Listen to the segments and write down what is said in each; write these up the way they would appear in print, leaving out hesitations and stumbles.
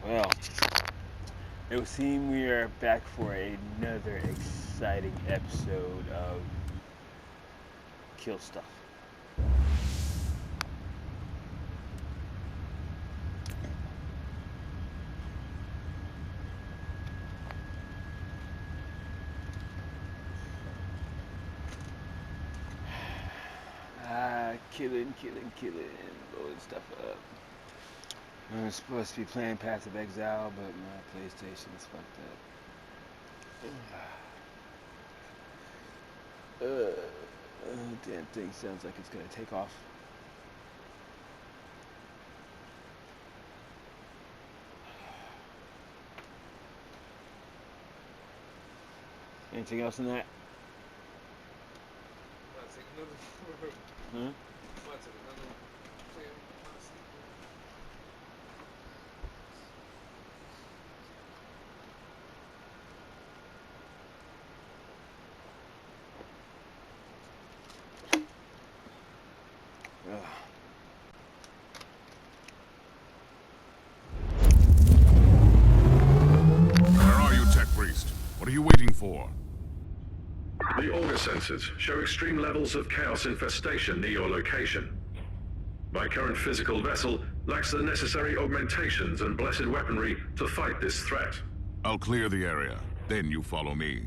Well, it would seem we are back for another exciting episode of Kill Stuff. Killing, loading stuff up. I'm supposed to be playing Passive Exile, but my PlayStation is fucked up. Damn thing sounds like it's gonna take off. Anything else in that? Huh? Where are you, Tech Priest? What are you waiting for? The auger sensors show extreme levels of chaos infestation near your location. My current physical vessel lacks the necessary augmentations and blessed weaponry to fight this threat. I'll clear the area. Then you follow me.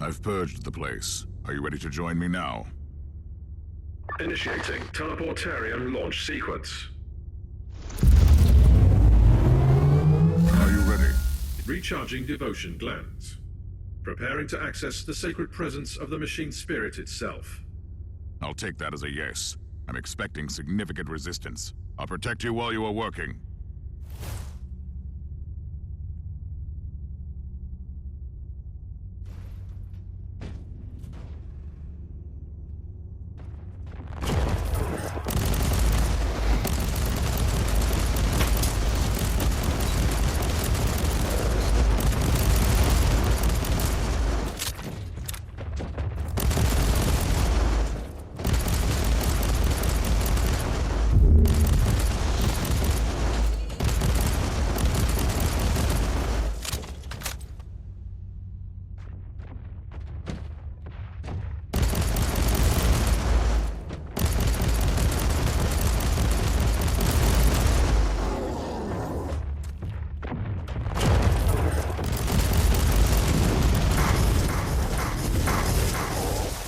I've purged the place. Are you ready to join me now? Initiating teleportarium launch sequence. Are you ready? Recharging devotion glands. Preparing to access the sacred presence of the machine spirit itself. I'll take that as a yes. I'm expecting significant resistance. I'll protect you while you are working.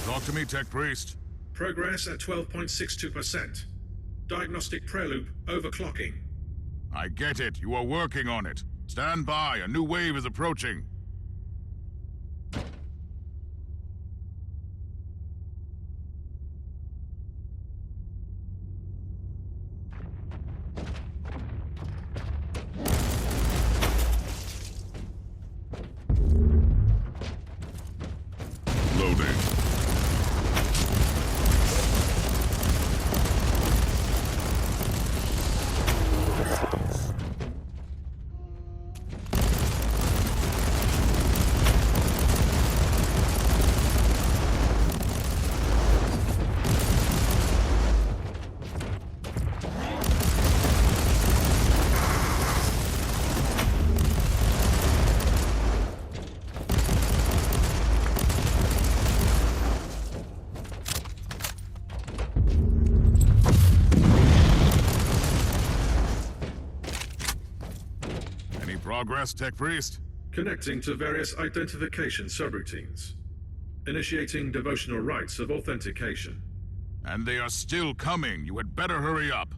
Talk to me, Tech Priest. Progress at 12.62%. Diagnostic preloop overclocking. I get it. You are working on it. Stand by. A new wave is approaching. Loading. Any progress, Tech Priest? Connecting to various identification subroutines. Initiating devotional rites of authentication. And they are still coming. You had better hurry up.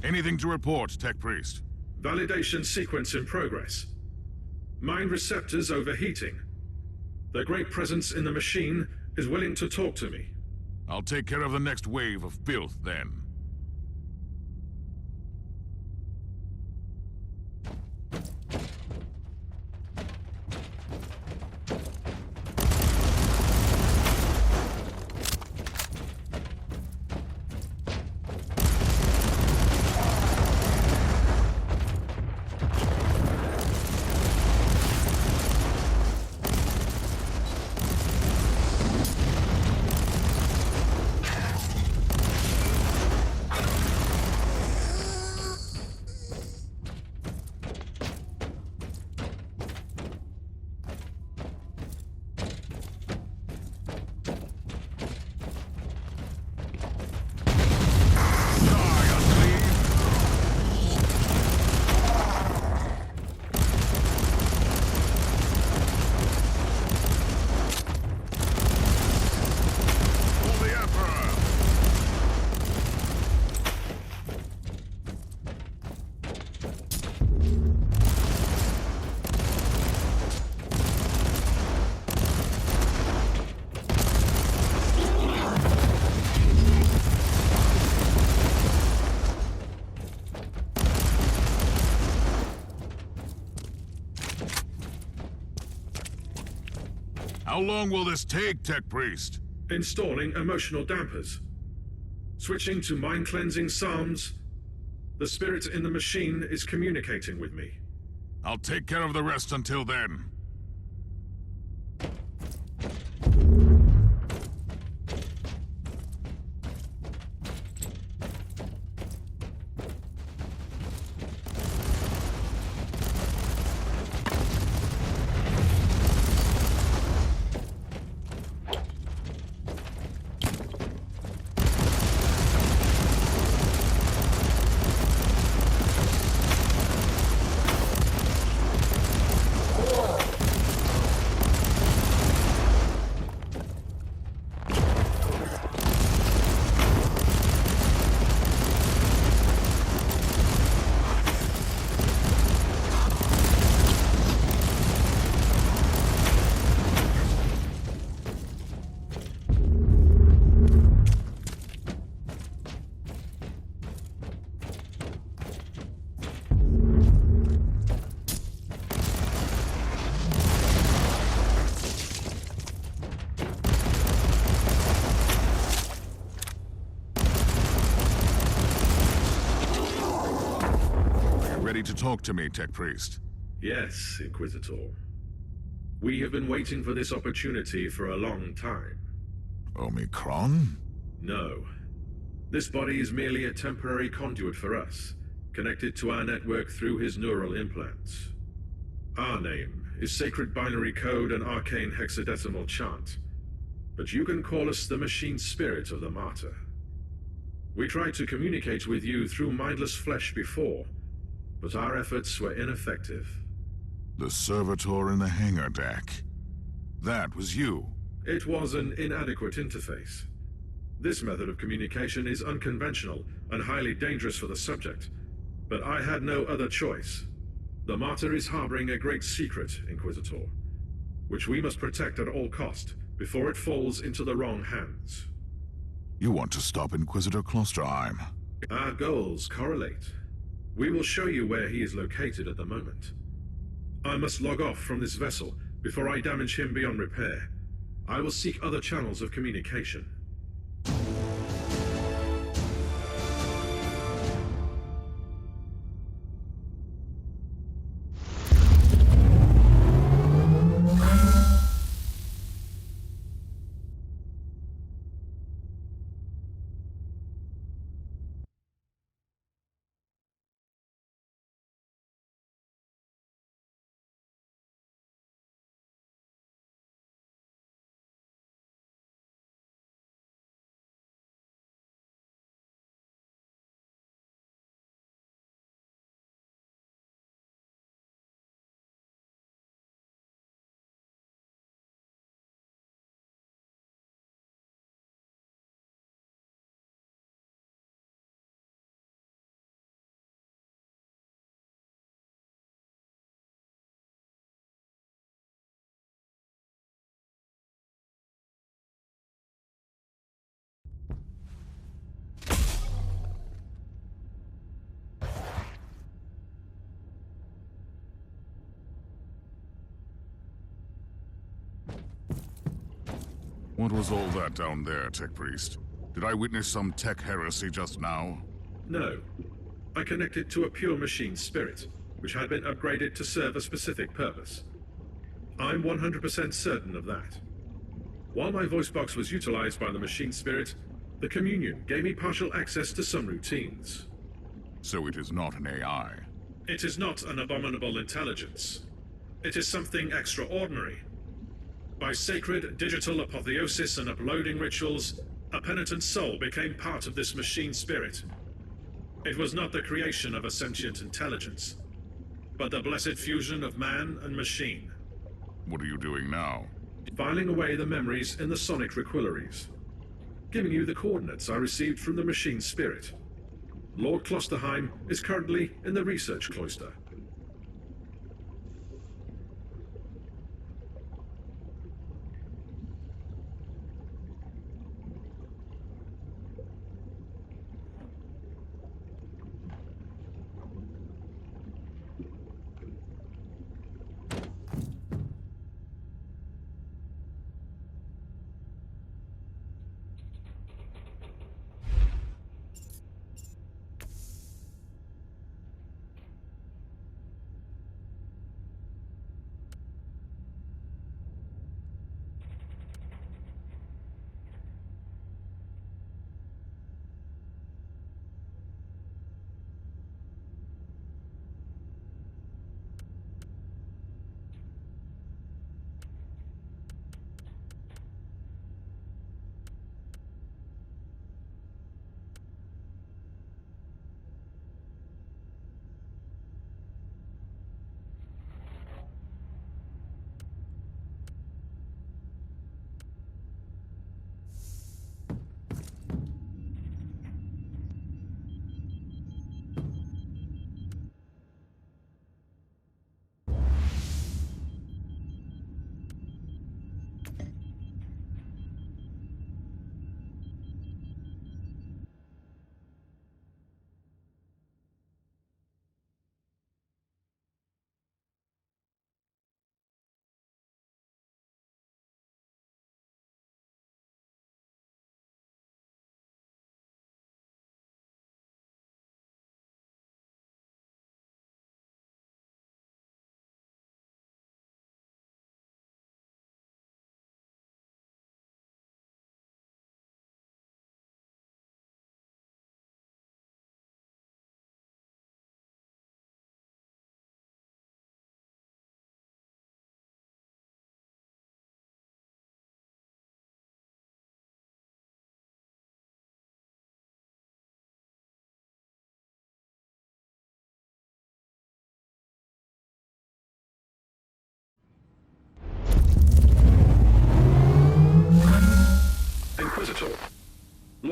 Anything to report, Tech Priest? Validation sequence in progress. Mind receptors overheating. The great presence in the machine is willing to talk to me. I'll take care of the next wave of filth, then. How long will this take, Tech Priest? Installing emotional dampers. Switching to mind-cleansing psalms. The spirit in the machine is communicating with me. I'll take care of the rest until then. Ready to talk to me, Tech Priest? Yes, Inquisitor. We have been waiting for this opportunity for a long time. Omicron? No. This body is merely a temporary conduit for us, connected to our network through his neural implants. Our name is Sacred Binary Code and Arcane Hexadecimal Chant, but you can call us the Machine Spirit of the Martyr. We tried to communicate with you through mindless flesh before, but our efforts were ineffective. The servitor in the hangar deck. That was you. It was an inadequate interface. This method of communication is unconventional and highly dangerous for the subject, but I had no other choice. The Martyr is harboring a great secret, Inquisitor, which we must protect at all cost before it falls into the wrong hands. You want to stop Inquisitor Klosterheim. Our goals correlate. We will show you where he is located at the moment. I must log off from this vessel before I damage him beyond repair. I will seek other channels of communication. What was all that down there, Tech Priest? Did I witness some tech heresy just now? No. I connected to a pure machine spirit, which had been upgraded to serve a specific purpose. I'm 100% certain of that. While my voice box was utilized by the machine spirit, the communion gave me partial access to some routines. So it is not an AI. It is not an abominable intelligence. It is something extraordinary. By sacred digital apotheosis and uploading rituals, a penitent soul became part of this machine spirit. It was not the creation of a sentient intelligence, but the blessed fusion of man and machine. What are you doing now? Filing away the memories in the sonic requillaries. Giving you the coordinates I received from the machine spirit. Lord Klosterheim is currently in the research cloister.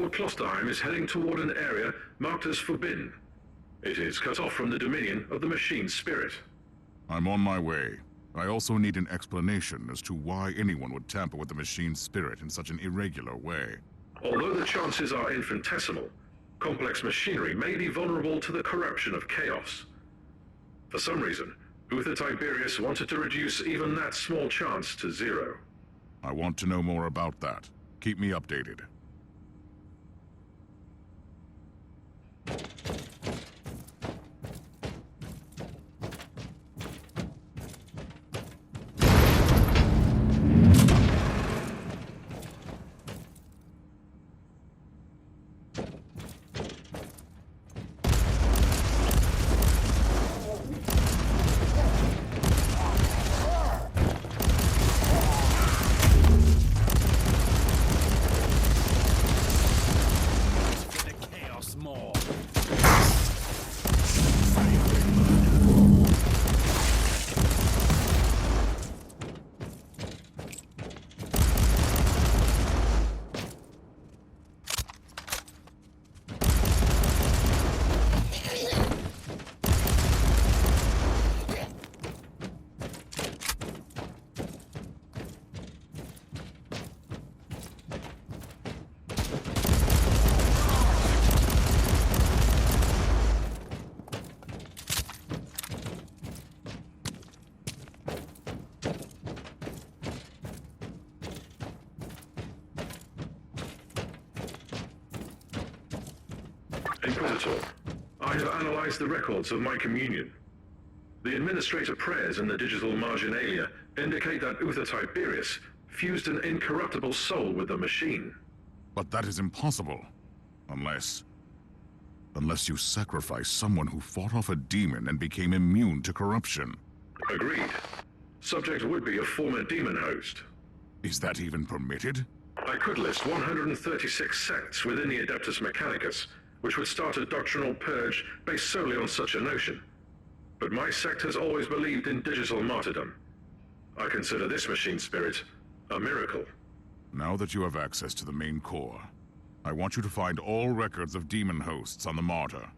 Lord Klosterheim is heading toward an area marked as forbidden. It is cut off from the dominion of the machine spirit. I'm on my way. I also need an explanation as to why anyone would tamper with the machine spirit in such an irregular way. Although the chances are infinitesimal, complex machinery may be vulnerable to the corruption of chaos. For some reason, Uther Tiberius wanted to reduce even that small chance to zero. I want to know more about that. Keep me updated. Inquisitor, I have analyzed the records of my communion. The administrator prayers in the digital marginalia indicate that Uther Tiberius fused an incorruptible soul with the machine. But that is impossible. Unless you sacrifice someone who fought off a demon and became immune to corruption. Agreed. Subject would be a former demon host. Is that even permitted? I could list 136 sects within the Adeptus Mechanicus, which would start a doctrinal purge based solely on such a notion. But my sect has always believed in digital martyrdom. I consider this machine spirit a miracle. Now that you have access to the main core, I want you to find all records of demon hosts on the Martyr.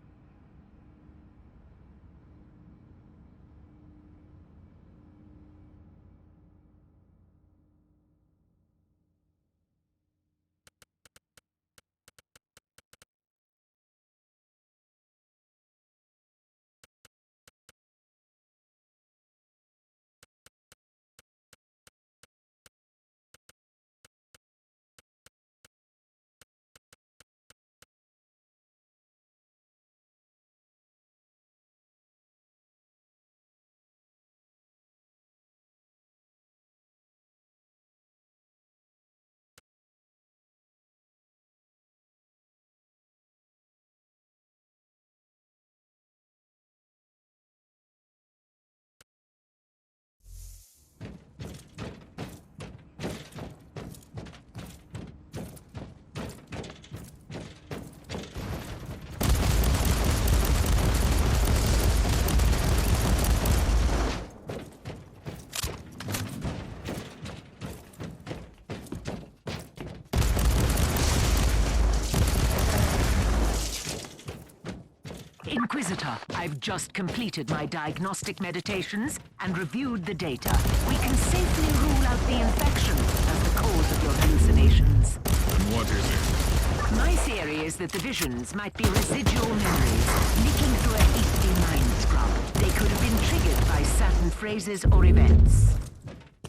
Inquisitor, I've just completed my diagnostic meditations and reviewed the data. We can safely rule out the infection as the cause of your hallucinations. And what is it? My theory is that the visions might be residual memories, leaking through a hasty mind scrub. They could have been triggered by certain phrases or events.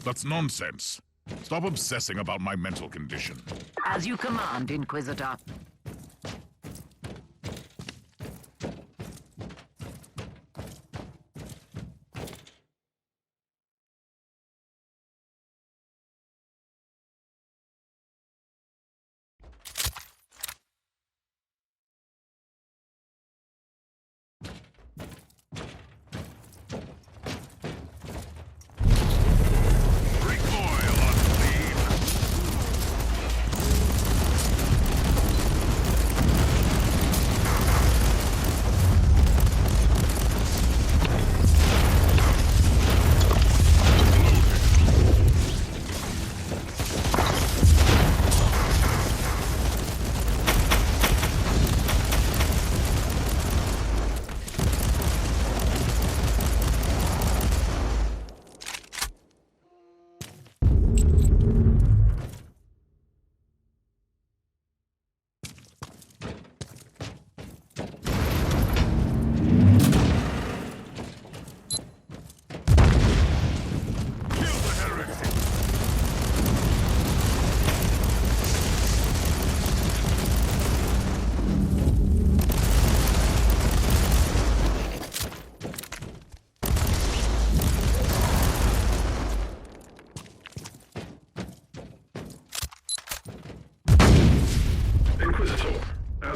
That's nonsense. Stop obsessing about my mental condition. As you command, Inquisitor.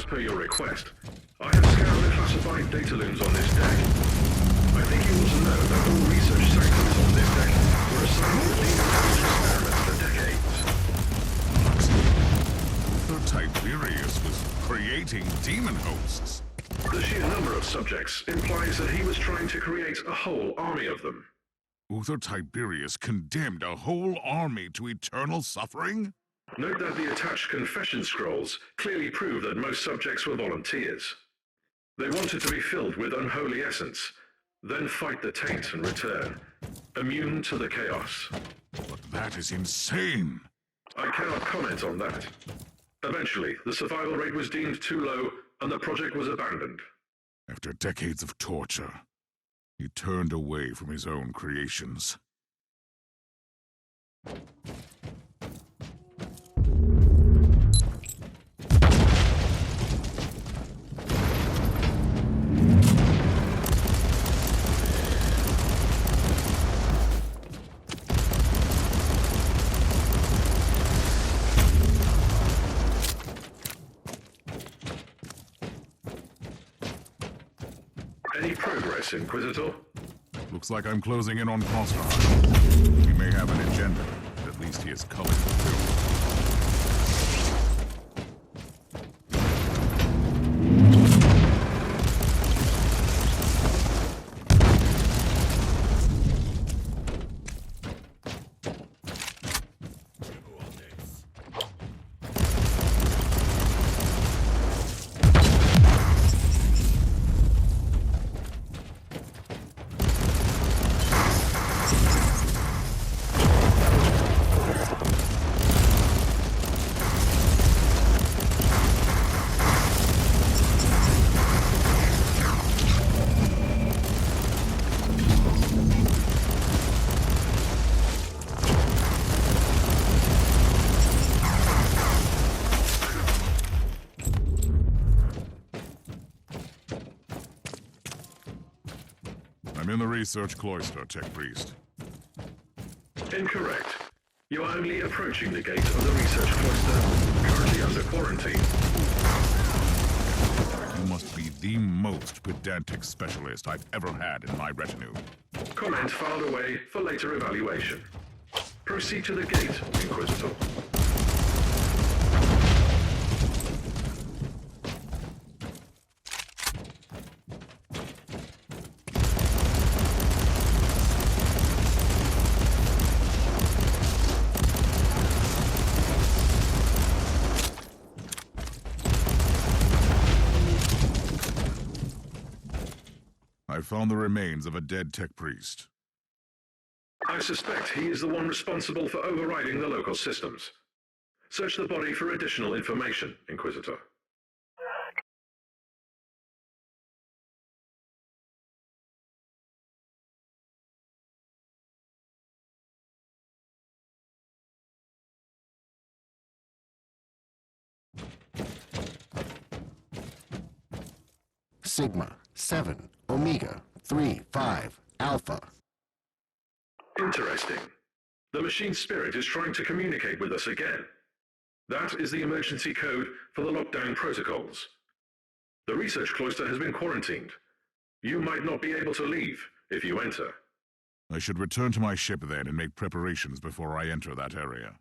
as per your request, I have scanned the classified data looms on this deck. I think you ought to know that all research sectors on this deck were assigned to demon experiments for decades. The Tiberius was creating demon hosts. The sheer number of subjects implies that he was trying to create a whole army of them. Uther Tiberius condemned a whole army to eternal suffering? Note that the attached confession scrolls clearly prove that most subjects were volunteers. They wanted to be filled with unholy essence, then fight the taint and return, immune to the chaos. But that is insane! I cannot comment on that. Eventually, the survival rate was deemed too low, and the project was abandoned. After decades of torture, he turned away from his own creations. Any progress, Inquisitor? Looks like I'm closing in on Koster. He may have an agenda, but at least he is colored too. I'm in the research cloister, Tech Priest. Incorrect. You are only approaching the gate of the research cloister, currently under quarantine. You must be the most pedantic specialist I've ever had in my retinue. Comment filed away for later evaluation. Proceed to the gate, Inquisitor. I found the remains of a dead Tech Priest. I suspect he is the one responsible for overriding the local systems. Search the body for additional information, Inquisitor. Sigma 7 Omega 3 5 Alpha. Interesting. The machine spirit is trying to communicate with us again. That is the emergency code for the lockdown protocols. The research cloister has been quarantined. You might not be able to leave if you enter. I should return to my ship then and make preparations before I enter that area.